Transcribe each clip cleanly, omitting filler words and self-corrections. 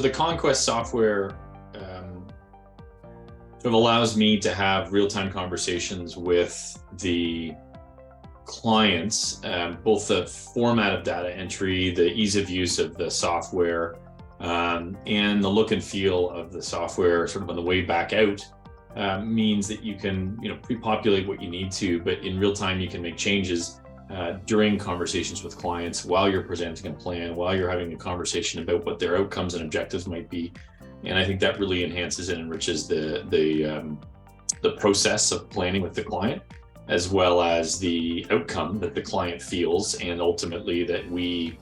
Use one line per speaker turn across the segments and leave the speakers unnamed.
The Conquest software sort of allows me to have real-time conversations with the clients, both the format of data entry, the ease of use of the software, and the look and feel of the software sort of on the way back out means that you can pre-populate what you need to, but in real time you can make changes during conversations with clients while you're presenting a plan, while you're having a conversation about what their outcomes and objectives might be. And I think that really enhances and enriches the process of planning with the client, as well as the outcome that the client feels and ultimately that we,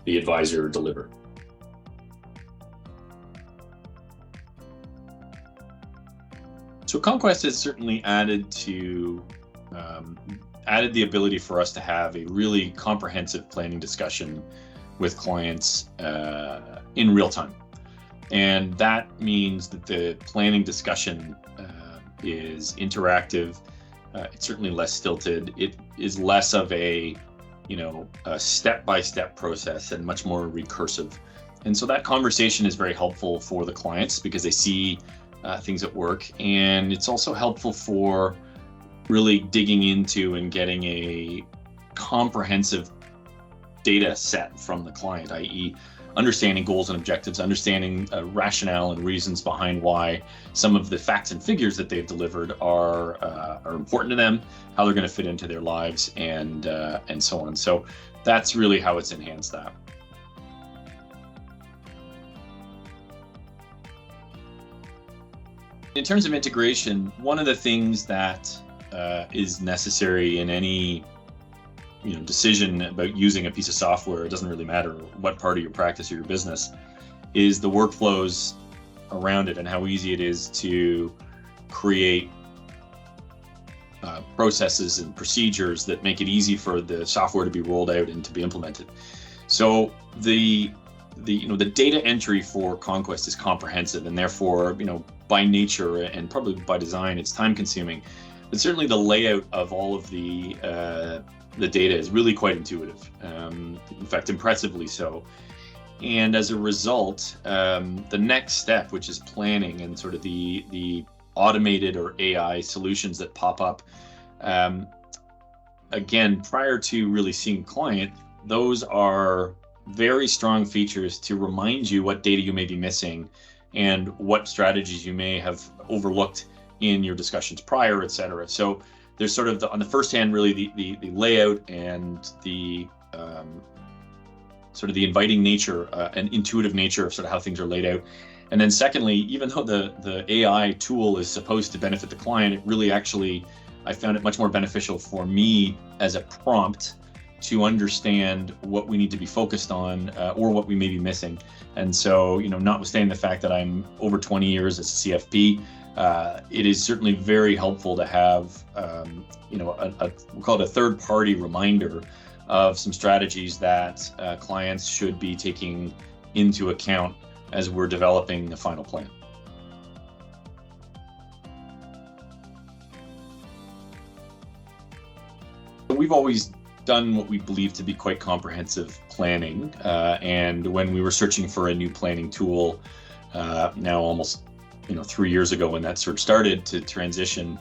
the advisor, deliver. So Conquest has certainly added the ability for us to have a really comprehensive planning discussion with clients in real time. And that means that the planning discussion is interactive. It's certainly less stilted. It is less of a step-by-step process and much more recursive. And so that conversation is very helpful for the clients because they see things at work. And it's also helpful for really digging into and getting a comprehensive data set from the client, i.e. understanding goals and objectives, understanding rationale and reasons behind why some of the facts and figures that they've delivered are important to them, how they're going to fit into their lives, and so on. So that's really how it's enhanced that. In terms of integration, one of the things that is necessary in any decision about using a piece of software, it doesn't really matter what part of your practice or your business, is the workflows around it and how easy it is to create processes and procedures that make it easy for the software to be rolled out and to be implemented. So the data entry for Conquest is comprehensive, and therefore by nature and probably by design it's time consuming, but certainly the layout of all of the data is really quite intuitive, in fact impressively so. And as a result, the next step, which is planning and sort of the automated or AI solutions that pop up, again, prior to really seeing a client, those are very strong features to remind you what data you may be missing and what strategies you may have overlooked in your discussions prior, et cetera. So there's sort of on the first hand, really the layout and the sort of the inviting nature and intuitive nature of sort of how things are laid out. And then secondly, even though the AI tool is supposed to benefit the client, it really actually, I found it much more beneficial for me as a prompt to understand what we need to be focused on or what we may be missing. And so, notwithstanding the fact that I'm over 20 years as a CFP, it is certainly very helpful to have, we'll call it a third-party reminder of some strategies that clients should be taking into account as we're developing the final plan. We've always done what we believe to be quite comprehensive planning, and when we were searching for a new planning tool, now almost 3 years ago when that search started to transition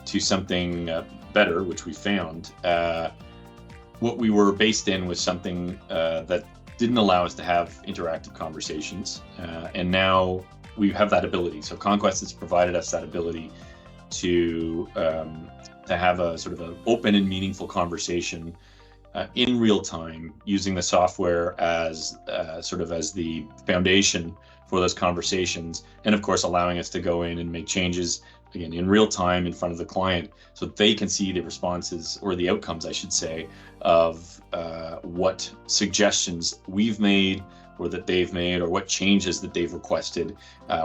to something better, which we found, what we were based in was something that didn't allow us to have interactive conversations, and now we have that ability. So Conquest has provided us that ability to have a sort of an open and meaningful conversation in real time, using the software as sort of as the foundation for those conversations, and of course allowing us to go in and make changes again in real time in front of the client so that they can see the responses, or the outcomes I should say, of what suggestions we've made or that they've made, or what changes that they've requested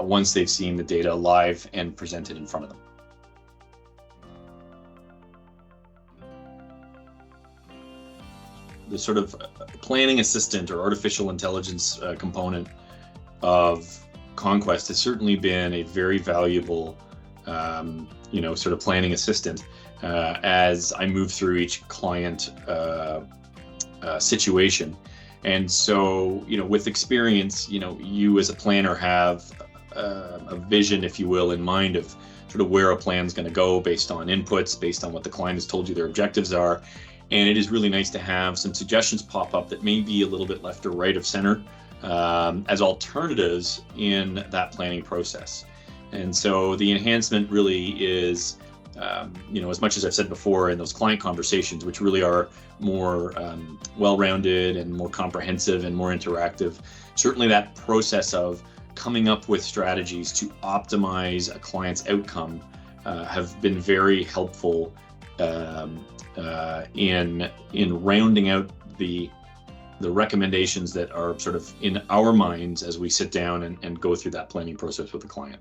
once they've seen the data live and presented in front of them. The sort of planning assistant or artificial intelligence component of Conquest has certainly been a very valuable, sort of planning assistant as I move through each client situation. And so, with experience, you as a planner have a vision, if you will, in mind of sort of where a plan's going to go based on inputs, based on what the client has told you their objectives are. And it is really nice to have some suggestions pop up that may be a little bit left or right of center as alternatives in that planning process. And so the enhancement really is, as much as I've said before in those client conversations, which really are more well-rounded and more comprehensive and more interactive, certainly that process of coming up with strategies to optimize a client's outcome have been very helpful in rounding out the recommendations that are sort of in our minds as we sit down and go through that planning process with the client.